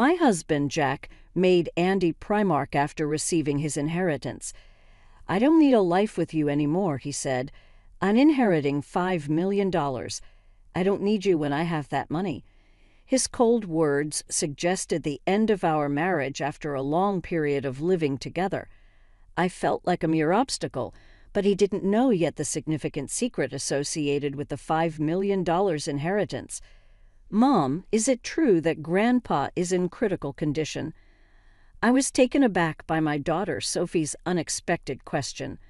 My husband, Jack, made Andy Primark after receiving his inheritance. "I don't need a life with you anymore," he said. "I'm inheriting $5 million. I don't need you when I have that money." His cold words suggested the end of our marriage after a long period of living together. I felt like a mere obstacle, but he didn't know yet the significant secret associated with the $5 million inheritance. "Mom, is it true that Grandpa is in critical condition?" I was taken aback by my daughter Sophie's unexpected question.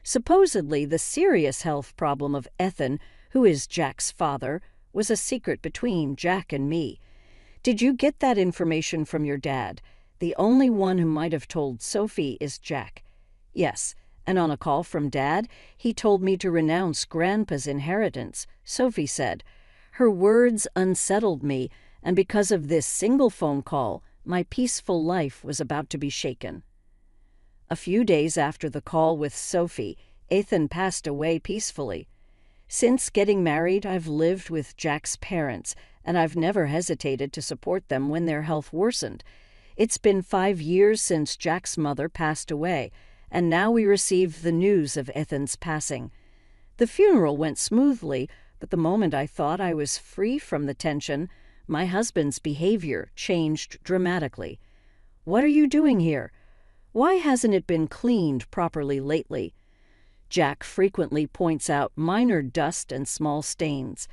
Supposedly, the serious health problem of Ethan, who is Jack's father, was a secret between Jack and me. "Did you get that information from your dad? The only one who might have told Sophie is Jack." "Yes, and on a call from Dad, he told me to renounce Grandpa's inheritance," Sophie said. Her words unsettled me, and because of this single phone call, my peaceful life was about to be shaken. A few days after the call with Sophie, Ethan passed away peacefully. Since getting married, I've lived with Jack's parents, and I've never hesitated to support them when their health worsened. It's been 5 years since Jack's mother passed away, and now we received the news of Ethan's passing. The funeral went smoothly, but the moment I thought I was free from the tension, my husband's behavior changed dramatically. "What are you doing here? Why hasn't it been cleaned properly lately?" Jack frequently points out minor dust and small stains.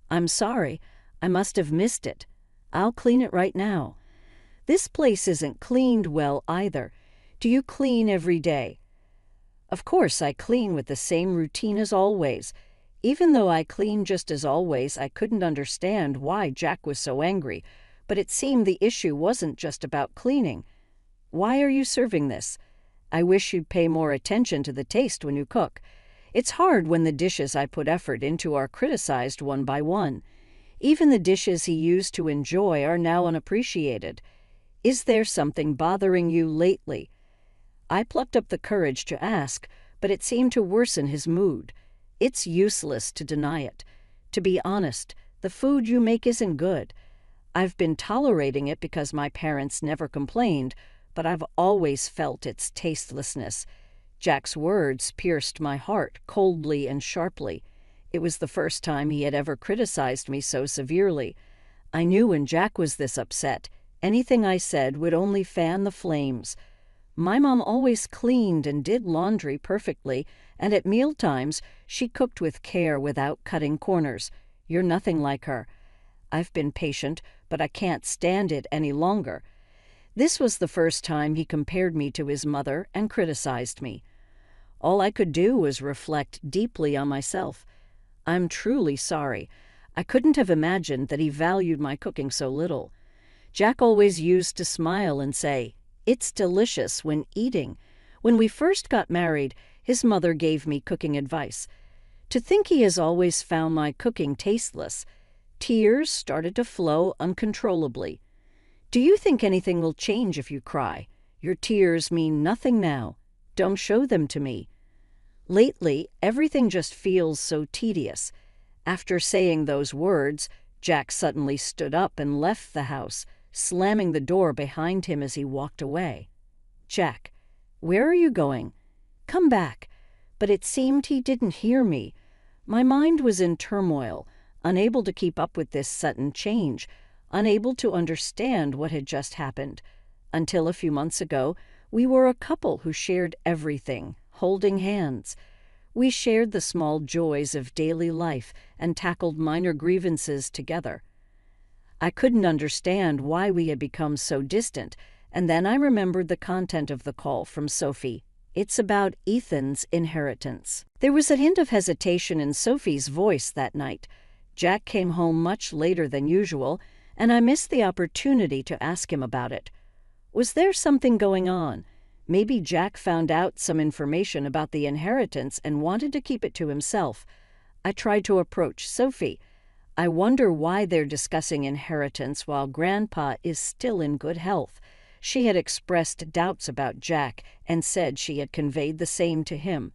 "I'm sorry, I must have missed it. I'll clean it right now." "This place isn't cleaned well either. Do you clean every day?" Of course, I clean with the same routine as always. Even though I clean just as always, I couldn't understand why Jack was so angry, but it seemed the issue wasn't just about cleaning. "Why are you serving this? I wish you'd pay more attention to the taste when you cook. It's hard when the dishes I put effort into are criticized one by one. Even the dishes he used to enjoy are now unappreciated. Is there something bothering you lately?" I plucked up the courage to ask, but it seemed to worsen his mood. It's useless to deny it. To be honest, the food you make isn't good. I've been tolerating it because my parents never complained, but I've always felt its tastelessness. Jack's words pierced my heart coldly and sharply. It was the first time he had ever criticized me so severely. I knew when Jack was this upset, anything I said would only fan the flames. My mom always cleaned and did laundry perfectly, and at mealtimes she cooked with care without cutting corners. You're nothing like her. I've been patient, but I can't stand it any longer. This was the first time he compared me to his mother and criticized me. All I could do was reflect deeply on myself. I'm truly sorry. I couldn't have imagined that he valued my cooking so little. Jack always used to smile and say, "It's delicious," when eating. When we first got married, his mother gave me cooking advice. To think he has always found my cooking tasteless. Tears started to flow uncontrollably. "Do you think anything will change if you cry? Your tears mean nothing now. Don't show them to me." Lately, everything just feels so tedious. After saying those words, Jack suddenly stood up and left the house, slamming the door behind him as he walked away. "Jack, where are you going? Come back." But it seemed he didn't hear me. My mind was in turmoil, unable to keep up with this sudden change, unable to understand what had just happened. Until a few months ago, we were a couple who shared everything, holding hands. We shared the small joys of daily life and tackled minor grievances together. I couldn't understand why we had become so distant, and then I remembered the content of the call from Sophie. It's about Ethan's inheritance. There was a hint of hesitation in Sophie's voice that night. Jack came home much later than usual, and I missed the opportunity to ask him about it. Was there something going on? Maybe Jack found out some information about the inheritance and wanted to keep it to himself. I tried to approach Sophie. I wonder why they're discussing inheritance while Grandpa is still in good health. She had expressed doubts about Jack and said she had conveyed the same to him.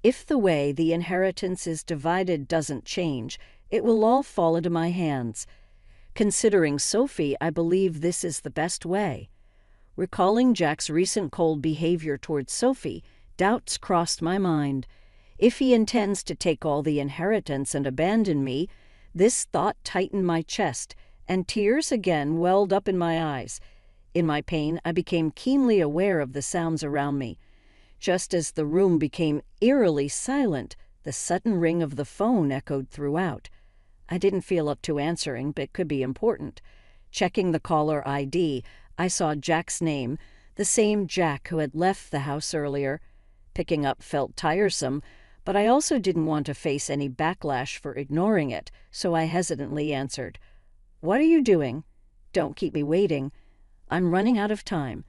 If the way the inheritance is divided doesn't change, it will all fall into my hands. Considering Sophie, I believe this is the best way. Recalling Jack's recent cold behavior towards Sophie, doubts crossed my mind. If he intends to take all the inheritance and abandon me, this thought tightened my chest, and tears again welled up in my eyes. In my pain, I became keenly aware of the sounds around me. Just as the room became eerily silent, the sudden ring of the phone echoed throughout. I didn't feel up to answering, but it could be important. Checking the caller ID, I saw Jack's name, the same Jack who had left the house earlier. Picking up felt tiresome, but I also didn't want to face any backlash for ignoring it, so I hesitantly answered. "What are you doing?" "Don't keep me waiting." "I'm running out of time."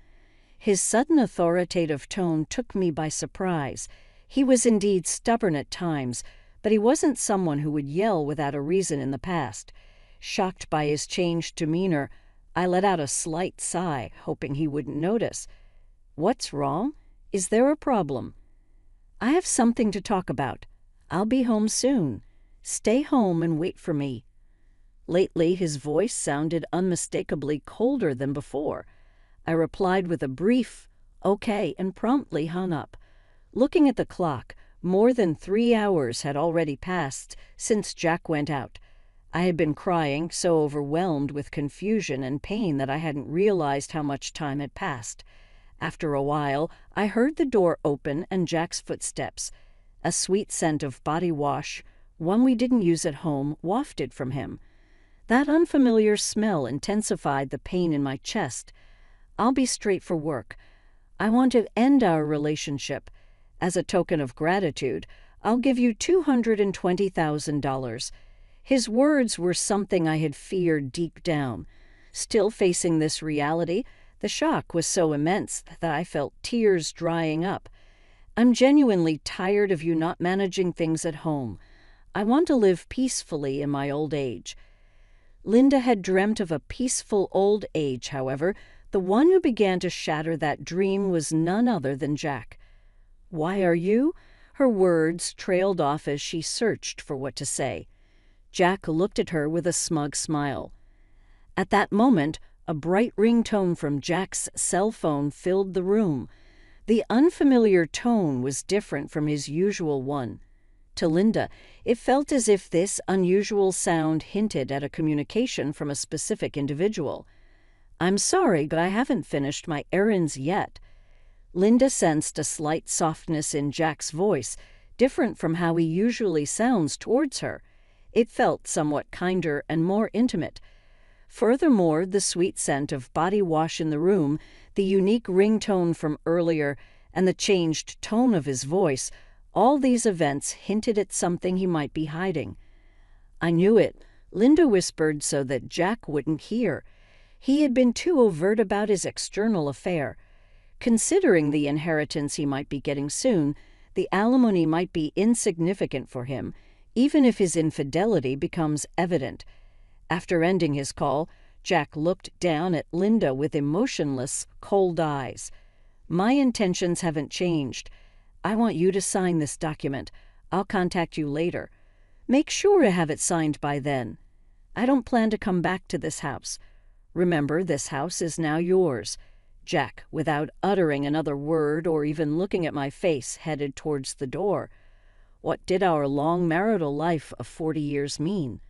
His sudden authoritative tone took me by surprise. He was indeed stubborn at times, but he wasn't someone who would yell without a reason in the past. Shocked by his changed demeanor, I let out a slight sigh, hoping he wouldn't notice. "What's wrong? Is there a problem?" "I have something to talk about. I'll be home soon. Stay home and wait for me." Lately, his voice sounded unmistakably colder than before. I replied with a brief, "Okay," and promptly hung up. Looking at the clock, more than 3 hours had already passed since Jack went out. I had been crying, so overwhelmed with confusion and pain that I hadn't realized how much time had passed. After a while, I heard the door open and Jack's footsteps. A sweet scent of body wash, one we didn't use at home, wafted from him. That unfamiliar smell intensified the pain in my chest. "I'll be straight for work. I want to end our relationship. As a token of gratitude, I'll give you $220,000. His words were something I had feared deep down. Still facing this reality, the shock was so immense that I felt tears drying up. "I'm genuinely tired of you not managing things at home. I want to live peacefully in my old age." Linda had dreamt of a peaceful old age, however. The one who began to shatter that dream was none other than Jack. "Why are you?" Her words trailed off as she searched for what to say. Jack looked at her with a smug smile. At that moment, a bright ringtone from Jack's cell phone filled the room. The unfamiliar tone was different from his usual one. To Linda, it felt as if this unusual sound hinted at a communication from a specific individual. "I'm sorry, but I haven't finished my errands yet." Linda sensed a slight softness in Jack's voice, different from how he usually sounds towards her. It felt somewhat kinder and more intimate. Furthermore, the sweet scent of body wash in the room, the unique ringtone from earlier, and the changed tone of his voice, all these events hinted at something he might be hiding. "I knew it," Linda whispered so that Jack wouldn't hear. He had been too overt about his external affair. Considering the inheritance he might be getting soon, the alimony might be insignificant for him, even if his infidelity becomes evident. After ending his call, Jack looked down at Linda with emotionless, cold eyes. "My intentions haven't changed. I want you to sign this document. I'll contact you later. Make sure to have it signed by then. I don't plan to come back to this house. Remember, this house is now yours." Jack, without uttering another word or even looking at my face, headed towards the door. What did our long marital life of 40 years mean?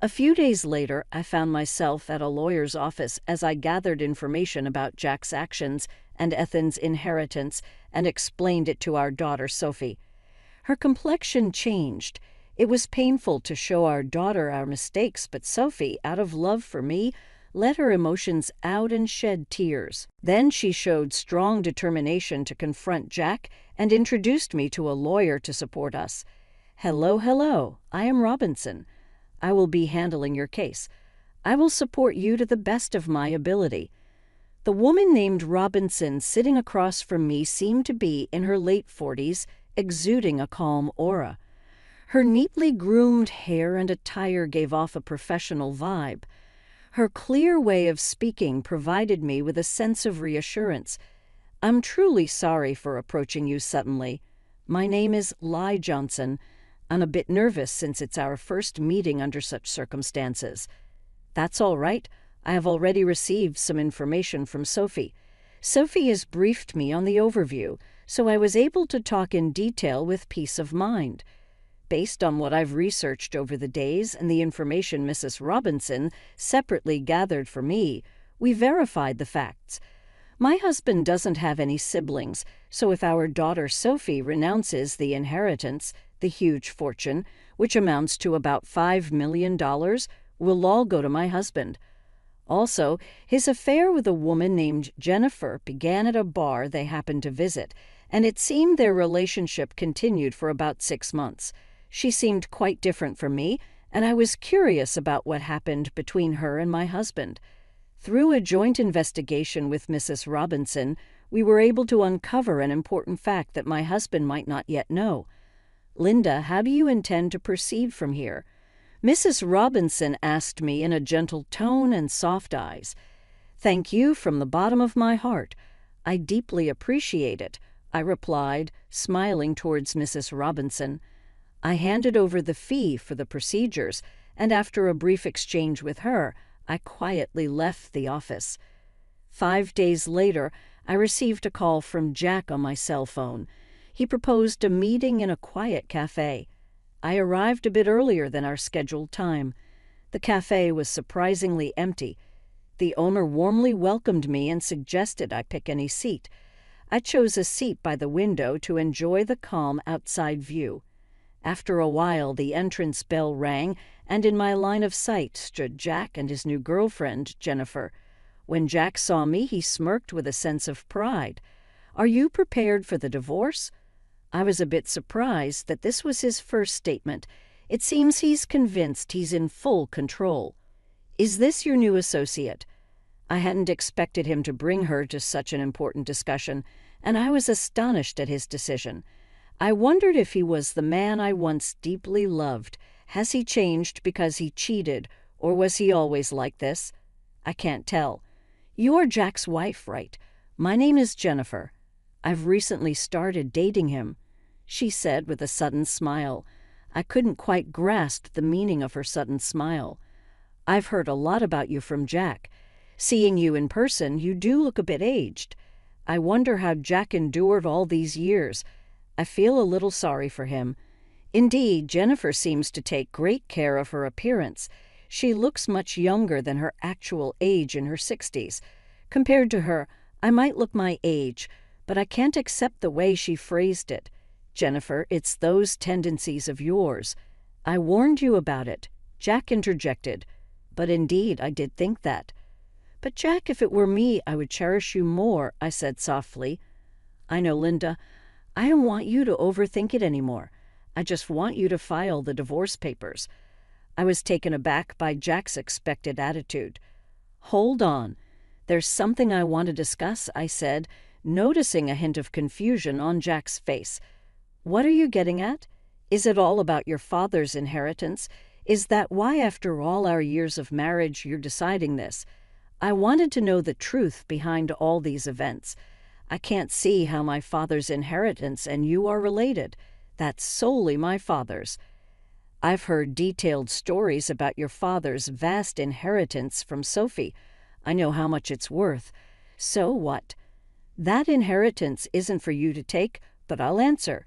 A few days later, I found myself at a lawyer's office as I gathered information about Jack's actions and Ethan's inheritance and explained it to our daughter, Sophie. Her complexion changed. It was painful to show our daughter our mistakes, but Sophie, out of love for me, let her emotions out and shed tears. Then she showed strong determination to confront Jack and introduced me to a lawyer to support us. Hello, I am Robinson. I will be handling your case. I will support you to the best of my ability." The woman named Robinson sitting across from me seemed to be in her late 40s, exuding a calm aura. Her neatly groomed hair and attire gave off a professional vibe. Her clear way of speaking provided me with a sense of reassurance. "I'm truly sorry for approaching you suddenly. My name is Lai Johnson. I'm a bit nervous since it's our first meeting under such circumstances." That's all right. I have already received some information from Sophie. Sophie has briefed me on the overview, so I was able to talk in detail with peace of mind. Based on what I've researched over the days and the information Mrs. Robinson separately gathered for me, we verified the facts. My husband doesn't have any siblings, so if our daughter Sophie renounces the inheritance, the huge fortune, which amounts to about $5 million, will all go to my husband. Also, his affair with a woman named Jennifer began at a bar they happened to visit, and it seemed their relationship continued for about 6 months. She seemed quite different from me, and I was curious about what happened between her and my husband. Through a joint investigation with Mrs. Robinson, we were able to uncover an important fact that my husband might not yet know. Linda, how do you intend to proceed from here? Mrs. Robinson asked me in a gentle tone and soft eyes. Thank you from the bottom of my heart. I deeply appreciate it, I replied, smiling towards Mrs. Robinson. I handed over the fee for the procedures, and after a brief exchange with her, I quietly left the office. 5 days later, I received a call from Jack on my cell phone. He proposed a meeting in a quiet cafe. I arrived a bit earlier than our scheduled time. The cafe was surprisingly empty. The owner warmly welcomed me and suggested I pick any seat. I chose a seat by the window to enjoy the calm outside view. After a while, the entrance bell rang, and in my line of sight stood Jack and his new girlfriend, Jennifer. When Jack saw me, he smirked with a sense of pride. Are you prepared for the divorce? I was a bit surprised that this was his first statement. It seems he's convinced he's in full control. Is this your new associate? I hadn't expected him to bring her to such an important discussion, and I was astonished at his decision. I wondered if he was the man I once deeply loved. Has he changed because he cheated, or was he always like this? I can't tell. You're Jack's wife, right? My name is Jennifer. I've recently started dating him, she said with a sudden smile. I couldn't quite grasp the meaning of her sudden smile. I've heard a lot about you from Jack. Seeing you in person, you do look a bit aged. I wonder how Jack endured all these years. I feel a little sorry for him. Indeed, Jennifer seems to take great care of her appearance. She looks much younger than her actual age in her 60s. Compared to her, I might look my age, but I can't accept the way she phrased it. Jennifer, it's those tendencies of yours. I warned you about it, Jack interjected. But indeed, I did think that. But Jack, if it were me, I would cherish you more, I said softly. I know, Linda. I don't want you to overthink it anymore. I just want you to file the divorce papers. I was taken aback by Jack's expected attitude. Hold on. There's something I want to discuss, I said, noticing a hint of confusion on Jack's face. What are you getting at? Is it all about your father's inheritance? Is that why, after all our years of marriage, you're deciding this? I wanted to know the truth behind all these events. I can't see how my father's inheritance and you are related. That's solely my father's. I've heard detailed stories about your father's vast inheritance from Sophie. I know how much it's worth. So what? That inheritance isn't for you to take, but I'll answer.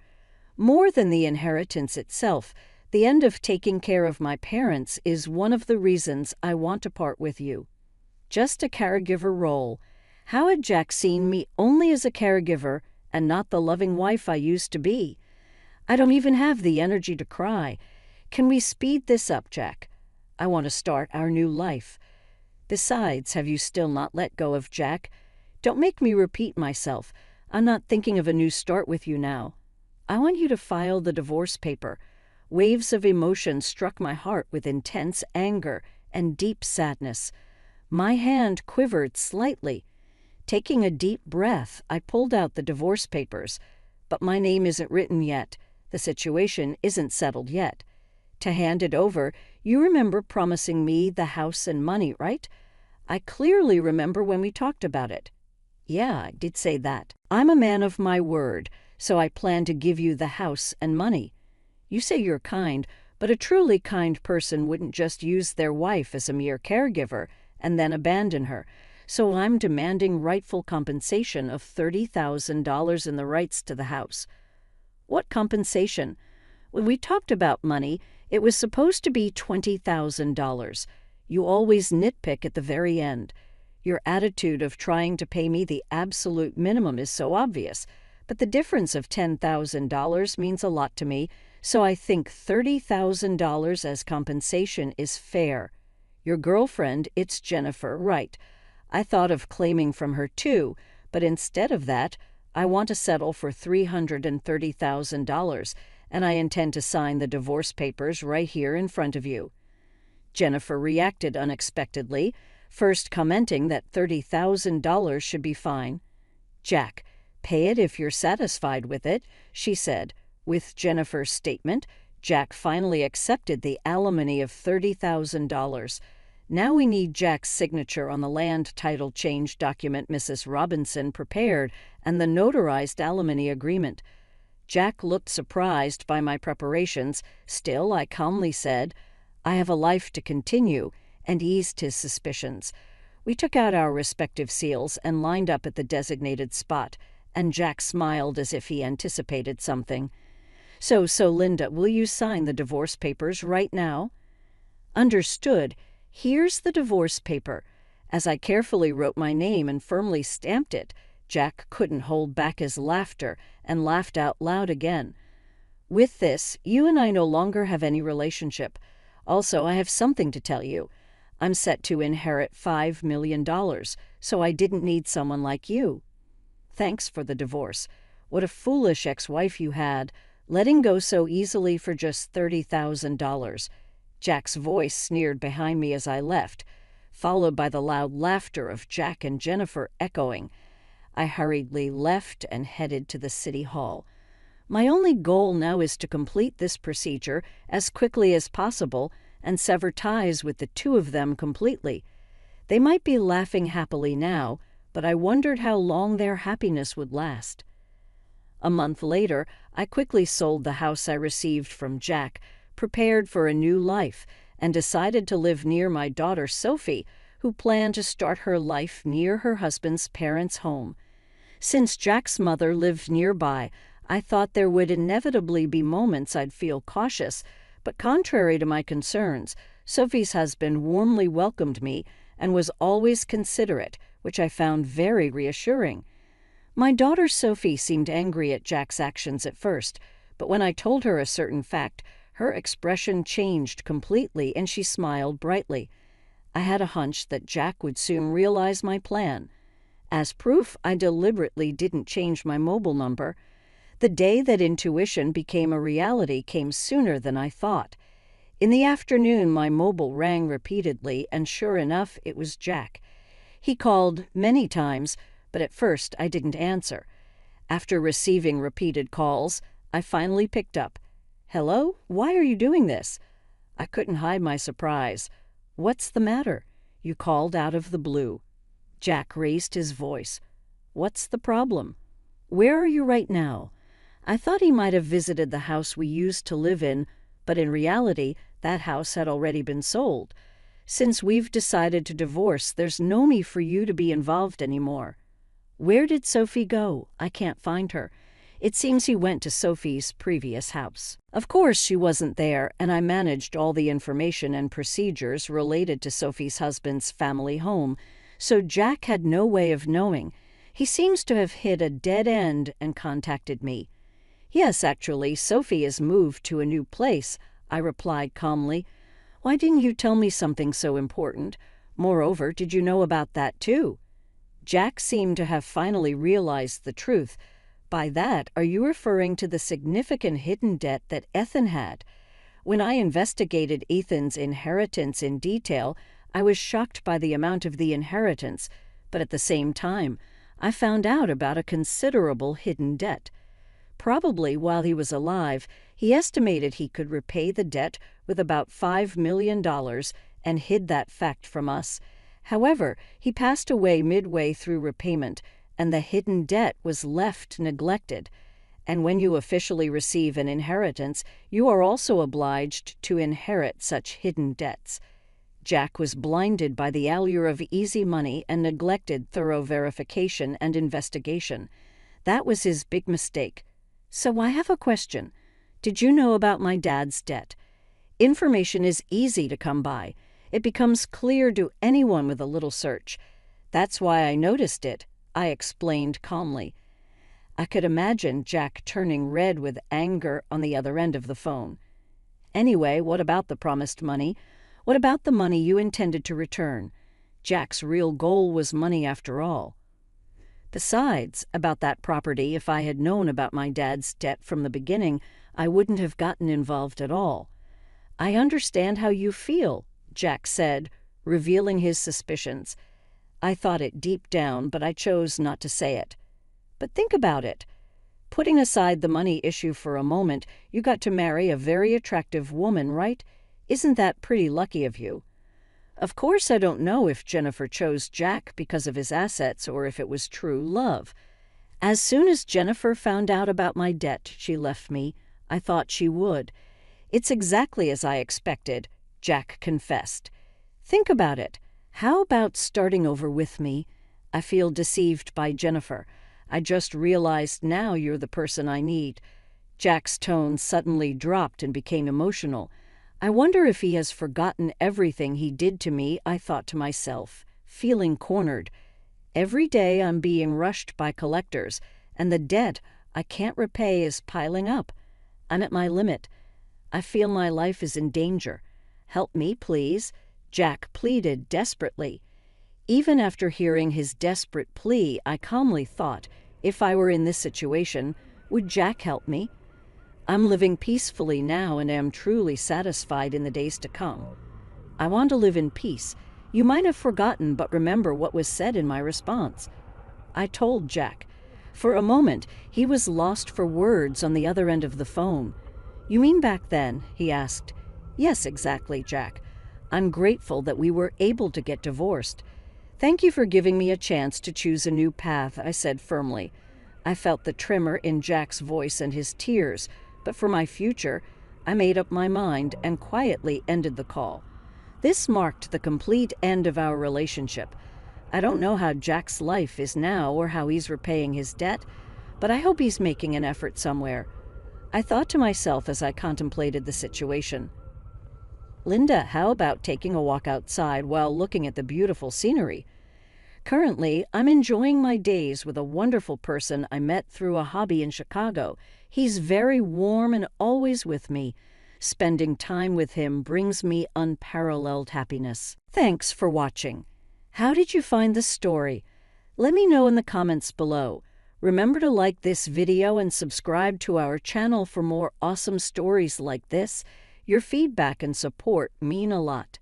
More than the inheritance itself, the end of taking care of my parents is one of the reasons I want to part with you. Just a caregiver role. How had Jack seen me only as a caregiver and not the loving wife I used to be? I don't even have the energy to cry. Can we speed this up, Jack? I want to start our new life. Besides, have you still not let go of Jack? Don't make me repeat myself. I'm not thinking of a new start with you now. I want you to file the divorce paper. Waves of emotion struck my heart with intense anger and deep sadness. My hand quivered slightly. Taking a deep breath, I pulled out the divorce papers. But my name isn't written yet. The situation isn't settled yet. To hand it over, you remember promising me the house and money, right? I clearly remember when we talked about it. Yeah, I did say that. I'm a man of my word, so I plan to give you the house and money. You say you're kind, But a truly kind person wouldn't just use their wife as a mere caregiver and then abandon her. So I'm demanding rightful compensation of $30,000 in the rights to the house. What compensation? When we talked about money, it was supposed to be $20,000. You always nitpick at the very end. Your attitude of trying to pay me the absolute minimum is so obvious, but the difference of $10,000 means a lot to me, so I think $30,000 as compensation is fair. Your girlfriend, it's Jennifer, right. I thought of claiming from her too, but instead of that, I want to settle for $330,000, and I intend to sign the divorce papers right here in front of you. Jennifer reacted unexpectedly, first commenting that $30,000 should be fine. Jack, pay it if you're satisfied with it, she said. With Jennifer's statement, Jack finally accepted the alimony of $30,000. Now we need Jack's signature on the land title change document Mrs. Robinson prepared and the notarized alimony agreement. Jack looked surprised by my preparations. Still, I calmly said, I have a life to continue, and eased his suspicions. We took out our respective seals and lined up at the designated spot, and Jack smiled as if he anticipated something. So, Linda, will you sign the divorce papers right now? Understood. Here's the divorce paper. As I carefully wrote my name and firmly stamped it, Jack couldn't hold back his laughter and laughed out loud again. With this, you and I no longer have any relationship. Also, I have something to tell you. I'm set to inherit $5 million, so I didn't need someone like you. Thanks for the divorce. What a foolish ex-wife you had, letting go so easily for just $30,000. Jack's voice sneered behind me as I left, followed by the loud laughter of Jack and Jennifer echoing. I hurriedly left and headed to the city hall. My only goal now is to complete this procedure as quickly as possible and sever ties with the two of them completely. They might be laughing happily now, but I wondered how long their happiness would last. A month later, I quickly sold the house I received from Jack, prepared for a new life, and decided to live near my daughter Sophie, who planned to start her life near her husband's parents' home. Since Jack's mother lived nearby, I thought there would inevitably be moments I'd feel cautious, but contrary to my concerns, Sophie's husband warmly welcomed me and was always considerate, which I found very reassuring. My daughter Sophie seemed angry at Jack's actions at first, but when I told her a certain fact, her expression changed completely and she smiled brightly. I had a hunch that Jack would soon realize my plan. As proof, I deliberately didn't change my mobile number. The day that intuition became a reality came sooner than I thought. In the afternoon, my mobile rang repeatedly, and sure enough, it was Jack. He called many times, but at first I didn't answer. After receiving repeated calls, I finally picked up. Hello? Why are you doing this? I couldn't hide my surprise. What's the matter? You called out of the blue. Jack raised his voice. What's the problem? Where are you right now? I thought he might have visited the house we used to live in, but in reality, that house had already been sold. Since we've decided to divorce, there's no need for you to be involved anymore. Where did Sophie go? I can't find her. It seems he went to Sophie's previous house. Of course, she wasn't there, and I managed all the information and procedures related to Sophie's husband's family home, so Jack had no way of knowing. He seems to have hit a dead end and contacted me. Yes, actually, Sophie has moved to a new place, I replied calmly. Why didn't you tell me something so important? Moreover, did you know about that too? Jack seemed to have finally realized the truth. By that, are you referring to the significant hidden debt that Ethan had? When I investigated Ethan's inheritance in detail, I was shocked by the amount of the inheritance, but at the same time, I found out about a considerable hidden debt. Probably while he was alive, he estimated he could repay the debt with about $5 million and hid that fact from us. However, he passed away midway through repayment, and the hidden debt was left neglected. And when you officially receive an inheritance, you are also obliged to inherit such hidden debts. Jack was blinded by the allure of easy money and neglected thorough verification and investigation. That was his big mistake. So I have a question. Did you know about my dad's debt? Information is easy to come by. It becomes clear to anyone with a little search. That's why I noticed it, I explained calmly. I could imagine Jack turning red with anger on the other end of the phone. Anyway, what about the promised money? What about the money you intended to return? Jack's real goal was money after all. Besides, about that property, if I had known about my dad's debt from the beginning, I wouldn't have gotten involved at all. I understand how you feel, Jack said, revealing his suspicions. I thought it deep down, but I chose not to say it. But think about it. Putting aside the money issue for a moment, you got to marry a very attractive woman, right? Isn't that pretty lucky of you? Of course, I don't know if Jennifer chose Jack because of his assets or if it was true love. As soon as Jennifer found out about my debt, she left me. I thought she would. It's exactly as I expected, Jack confessed. Think about it. How about starting over with me? I feel deceived by Jennifer. I just realized now you're the person I need. Jack's tone suddenly dropped and became emotional. I wonder if he has forgotten everything he did to me, I thought to myself, feeling cornered. Every day I'm being rushed by collectors, and the debt I can't repay is piling up. I'm at my limit. I feel my life is in danger. Help me, please, Jack pleaded desperately. Even after hearing his desperate plea, I calmly thought, if I were in this situation, would Jack help me? I'm living peacefully now and am truly satisfied in the days to come. I want to live in peace. You might have forgotten, but remember what was said in my response. I told Jack. For a moment, he was lost for words on the other end of the phone. You mean back then? He asked. Yes, exactly, Jack. I'm grateful that we were able to get divorced. Thank you for giving me a chance to choose a new path, I said firmly. I felt the tremor in Jack's voice and his tears, but for my future, I made up my mind and quietly ended the call. This marked the complete end of our relationship. I don't know how Jack's life is now or how he's repaying his debt, but I hope he's making an effort somewhere. I thought to myself as I contemplated the situation. Linda, how about taking a walk outside while looking at the beautiful scenery? Currently, I'm enjoying my days with a wonderful person I met through a hobby in Chicago. He's very warm and always with me. Spending time with him brings me unparalleled happiness. Thanks for watching. How did you find the story? Let me know in the comments below. Remember to like this video and subscribe to our channel for more awesome stories like this. Your feedback and support mean a lot.